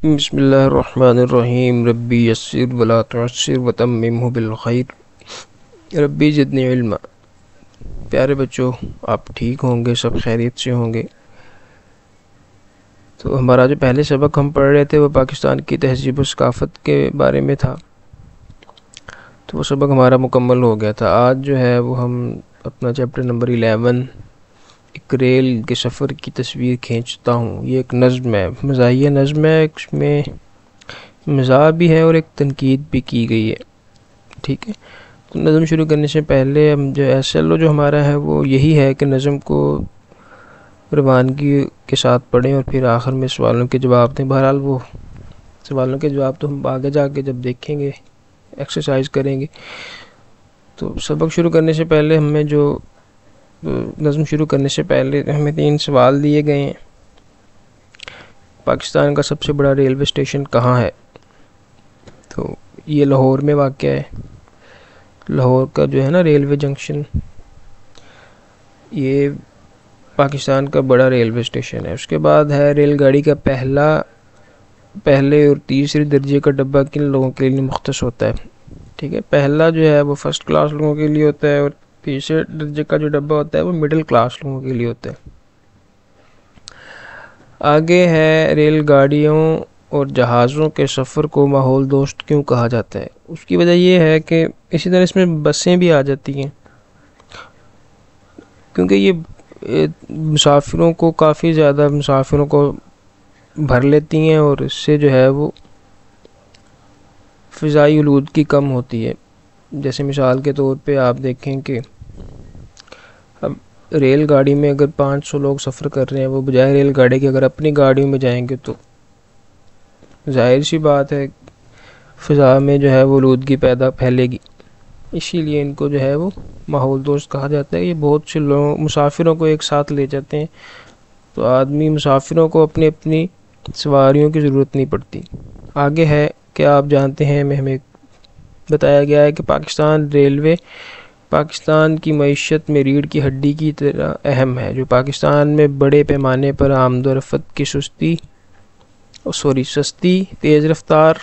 بسم اللہ الرحمن الرحیم ربی یسر ولا تعسر وتممہ بالخیر ربی زدنی علما۔ پیارے بچوں، آپ ٹھیک ہوں گے، سب خیریت سے ہوں گے۔ تو ہمارا جو پہلے سبق ہم پڑھ رہے تھے وہ پاکستان کی تہذیب و ثقافت کے بارے میں تھا، تو وہ سبق ہمارا مکمل ہو گیا تھا۔ آج جو ہے وہ ہم اپنا چیپٹر نمبر 11 ایک ریل کے سفر کی تصویر کھینچتا ہوں، یہ ایک نظم ہے، مزاحیہ نظم ہے، اس میں مزاح بھی ہے اور ایک تنقید بھی کی گئی ہے، ٹھیک ہے۔ تو نظم شروع کرنے سے پہلے ہم جو SLO جو ہمارا ہے وہ یہی ہے کہ نظم کو روانگی کے ساتھ پڑھیں اور پھر آخر میں سوالوں کے جواب دیں۔ بہرحال وہ سوالوں کے جواب تو ہم آگے جا کے جب دیکھیں گے، ایکسرسائز کریں گے۔ تو سبق شروع کرنے سے پہلے ہمیں جو نظم شروع کرنے سے پہلے ہمیں 3 سوال دیے گئے ہیں۔ پاکستان کا سب سے بڑا ریلوے اسٹیشن کہاں ہے؟ تو یہ لاہور میں واقع ہے۔ لاہور کا جو ہے نا ریلوے جنکشن، یہ پاکستان کا بڑا ریلوے اسٹیشن ہے۔ اس کے بعد ہے ریل گاڑی کا پہلے اور تیسرے درجے کا ڈبہ کن لوگوں کے لیے مختص ہوتا ہے؟ ٹھیک ہے، پہلا جو ہے وہ فرسٹ کلاس لوگوں کے لیے ہوتا ہے اور تیسرے درجے کا جو ڈبہ ہوتا ہے وہ مڈل کلاس لوگوں کے لیے ہوتا ہے۔ آگے ہے ریل گاڑیوں اور جہازوں کے سفر کو ماحول دوست کیوں کہا جاتا ہے؟ اس کی وجہ یہ ہے کہ اسی طرح اس میں بسیں بھی آ جاتی ہیں، کیونکہ یہ کافی زیادہ مسافروں کو بھر لیتی ہیں اور اس سے جو ہے وہ فضائی آلودگی کم ہوتی ہے۔ جیسے مثال کے طور پہ آپ دیکھیں کہ اب ریل گاڑی میں اگر 500 لوگ سفر کر رہے ہیں، وہ بجائے ریل گاڑی کے اگر اپنی گاڑیوں میں جائیں گے تو ظاہر سی بات ہے فضا میں جو ہے وہ آلودگی پھیلے گی۔ اسی لیے ان کو جو ہے وہ ماحول دوست کہا جاتا ہے۔ یہ بہت سے مسافروں کو ایک ساتھ لے جاتے ہیں، تو مسافروں کو اپنی سواریوں کی ضرورت نہیں پڑتی۔ آگے ہے کہ آپ جانتے ہیں، ہمیں بتایا گیا ہے کہ پاکستان ریلوے پاکستان کی معیشت میں ریڑھ کی ہڈی کی طرح اہم ہے، جو پاکستان میں بڑے پیمانے پر آمد و رفت کی سستی، تیز رفتار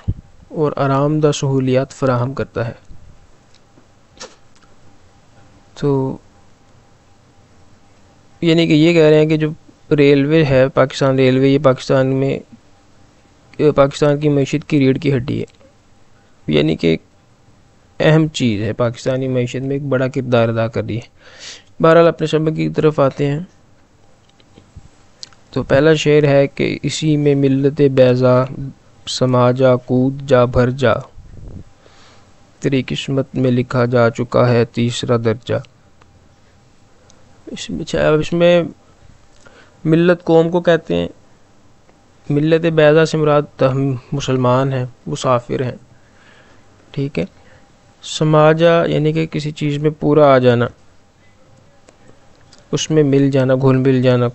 اور آرام دہ سہولیات فراہم کرتا ہے۔ تو یعنی کہ یہ کہہ رہے ہیں کہ جو ریلوے ہے، پاکستان ریلوے، یہ پاکستان کی معیشت کی ریڑھ کی ہڈی ہے، یعنی کہ اہم چیز ہے، پاکستانی معیشت میں ایک بڑا کردار ادا کر رہی ہے۔ بہرحال اپنے سبق کی طرف آتے ہیں۔ تو پہلا شعر ہے کہ اسی میں ملت بیضا سما جا، کود جا، بھر جا، تیری قسمت میں لکھا جا چکا ہے تیسرا درجہ۔ اس میں ملت قوم کو کہتے ہیں، ملت بیضا سے مراد ہم مسلمان ہیں، مسافر ہیں، ٹھیک ہے۔ سماجا یعنی کہ کسی چیز میں پورا آ جانا، اس میں مل جانا، گھل مل جانا۔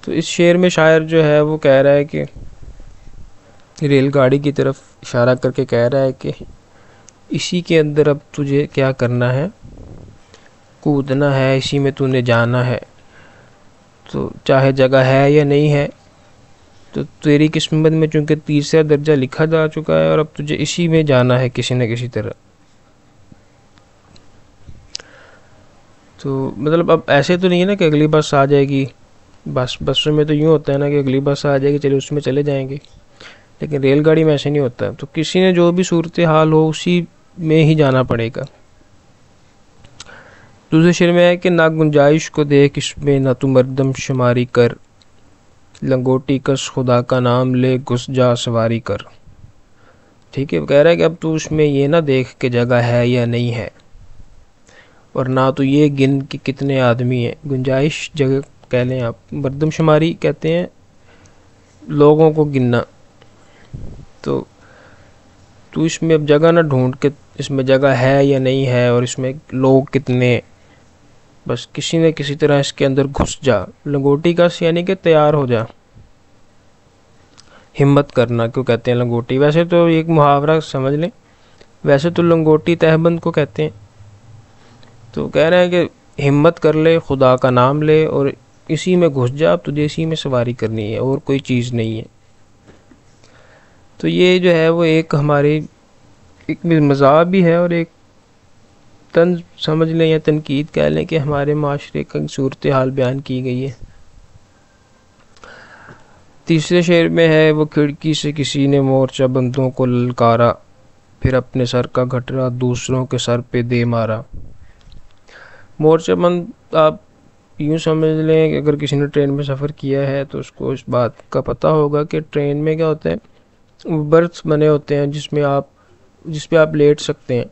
تو اس شعر میں شاعر جو ہے وہ کہہ رہا ہے کہ ریل گاڑی کی طرف اشارہ کر کے کہہ رہا ہے کہ اسی کے اندر اب تجھے کیا کرنا ہے، کودنا ہے، اسی میں تو نے جانا ہے۔ تو چاہے جگہ ہے یا نہیں ہے، تو تیری قسمت میں چونکہ تیسرا درجہ لکھا جا چکا ہے اور اب تجھے اسی میں جانا ہے کسی نہ کسی طرح۔ تو مطلب اب ایسے تو نہیں ہے نا کہ اگلی بس آ جائے گی، بسوں میں تو یوں ہوتا ہے نا کہ اگلی بس آ جائے گی، چلے اس میں چلے جائیں گے، لیکن ریل گاڑی میں ایسے نہیں ہوتا۔ تو کسی نے جو بھی صورتحال ہو اسی میں ہی جانا پڑے گا۔ دوسرے شعر میں ہے کہ نہ گنجائش کو دیکھ اس میں، نہ تو مردم شماری کر، لنگوٹی کس خدا کا نام لے، گھس جا سواری کر۔ ٹھیک ہے، وہ کہہ رہا ہے کہ اب تو اس میں یہ نہ دیکھ کہ جگہ ہے یا نہیں ہے، اور نہ تو یہ گن کہ کتنے آدمی ہیں۔ گنجائش جگہ کہہ لیں آپ، مردم شماری کہتے ہیں لوگوں کو گننا۔ تو اس میں اب جگہ نہ ڈھونڈ کے اس میں جگہ ہے یا نہیں ہے اور اس میں لوگ کتنے، بس کسی نہ کسی طرح اس کے اندر گھس جا۔ لنگوٹی کس یعنی کہ تیار ہو جا، ہمت کرنا کیوں کہتے ہیں لنگوٹی؟ ویسے تو ایک محاورہ سمجھ لیں، ویسے تو لنگوٹی تہبند کو کہتے ہیں۔ تو کہہ رہے ہیں کہ ہمت کر لے، خدا کا نام لے اور اسی میں گھس جا، اب تجھے اسی میں سواری کرنی ہے اور کوئی چیز نہیں ہے۔ تو یہ جو ہے وہ ایک ہماری ایک مزاح بھی ہے اور ایک طنز سمجھ لیں یا تنقید کہہ لیں کہ ہمارے معاشرے کا صورتحال بیان کی گئی ہے۔ تیسرے شعر میں ہے، وہ کھڑکی سے کسی نے مورچہ بندوں کو للکارا، پھر اپنے سر کا گھٹرا دوسروں کے سر پہ دے مارا۔ مورچہ بند آپ یوں سمجھ لیں کہ اگر کسی نے ٹرین میں سفر کیا ہے تو اس کو اس بات کا پتہ ہوگا کہ ٹرین میں کیا ہوتا ہے، برتھس بنے ہوتے ہیں جس پہ آپ لیٹ سکتے ہیں،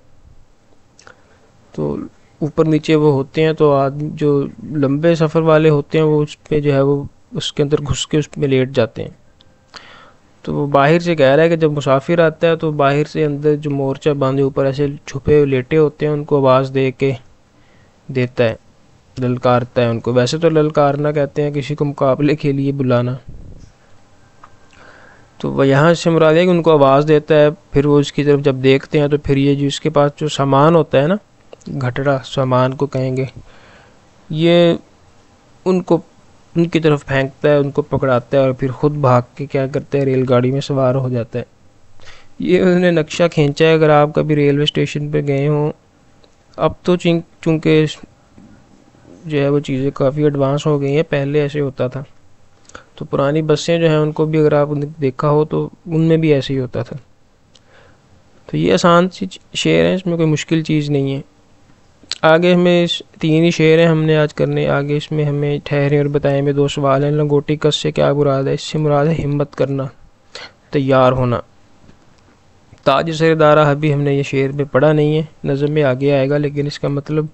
تو اوپر نیچے وہ ہوتے ہیں، تو آدمی جو لمبے سفر والے ہوتے ہیں وہ اس پہ جو ہے وہ اس کے اندر گھس کے اس میں لیٹ جاتے ہیں۔ تو وہ باہر سے کہہ رہا ہے کہ جب مسافر آتا ہے تو باہر سے اندر جو مورچہ باندھے اوپر ایسے چھپے لیٹے ہوتے ہیں ان کو آواز دے کے دیتا ہے، للکارتا ہے ان کو۔ ویسے تو للکارنا کہتے ہیں کسی کو مقابلے کے لیے بلانا، تو وہ یہاں سے مراد ہے کہ ان کو آواز دیتا ہے، پھر وہ اس کی طرف جب دیکھتے ہیں تو پھر یہ جو اس کے پاس جو سامان ہوتا ہے نا، گھٹڑا سامان کو کہیں گے، یہ ان کی طرف پھینکتا ہے، ان کو پکڑاتا ہے اور پھر خود بھاگ کے کیا کرتا ہے، ریل گاڑی میں سوار ہو جاتا ہے۔ یہ انہوں نے نقشہ کھینچا ہے، اگر آپ کبھی ریلوے اسٹیشن پہ گئے ہوں۔ اب تو چونکہ جو ہے وہ چیزیں کافی ایڈوانس ہو گئی ہیں، پہلے ایسے ہوتا تھا، تو پرانی بسیں جو ہیں ان کو بھی اگر آپ نے دیکھا ہو تو ان میں بھی ایسے ہی ہوتا تھا۔ تو یہ آسان سی شعر ہیں، اس میں کوئی مشکل چیز نہیں ہے۔ آگے ہمیں 3 ہی شعر ہیں ہم نے آج کرنے، آگے اس میں ہمیں ٹھہرے اور بتائیں میں 2 سوال ہیں۔ لنگوٹی کس سے کیا مراد ہے؟ اس سے مراد ہے ہمت کرنا، تیار ہونا۔ تاج سردارہ ابھی ہم نے یہ شعر میں پڑھا نہیں ہے، نظم میں آگے آئے گا، لیکن اس کا مطلب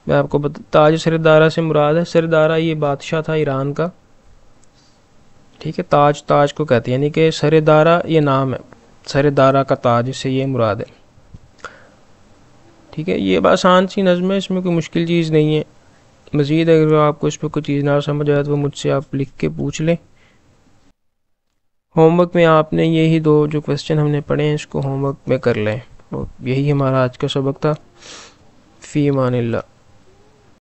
میں آپ کو تاج سردارہ سے مراد ہے، سردارہ یہ بادشاہ تھا ایران کا، ٹھیک ہے، تاج کو کہتے ہیں، یعنی کہ سردارہ یہ نام ہے، سردارہ کا تاج، سے یہ مراد ہے، ٹھیک ہے۔ یہ آسان سی نظم ہے، اس میں کوئی مشکل چیز نہیں ہے۔ مزید اگر آپ کو اس پہ کوئی چیز نہ سمجھ آئے تو وہ مجھ سے آپ لکھ کے پوچھ لیں۔ ہوم ورک میں آپ نے یہی 2 جو کویسچن ہم نے پڑھے ہیں اس کو ہوم ورک میں کر لیں، اور یہی ہمارا آج کا سبق تھا۔ فی امان اللہ۔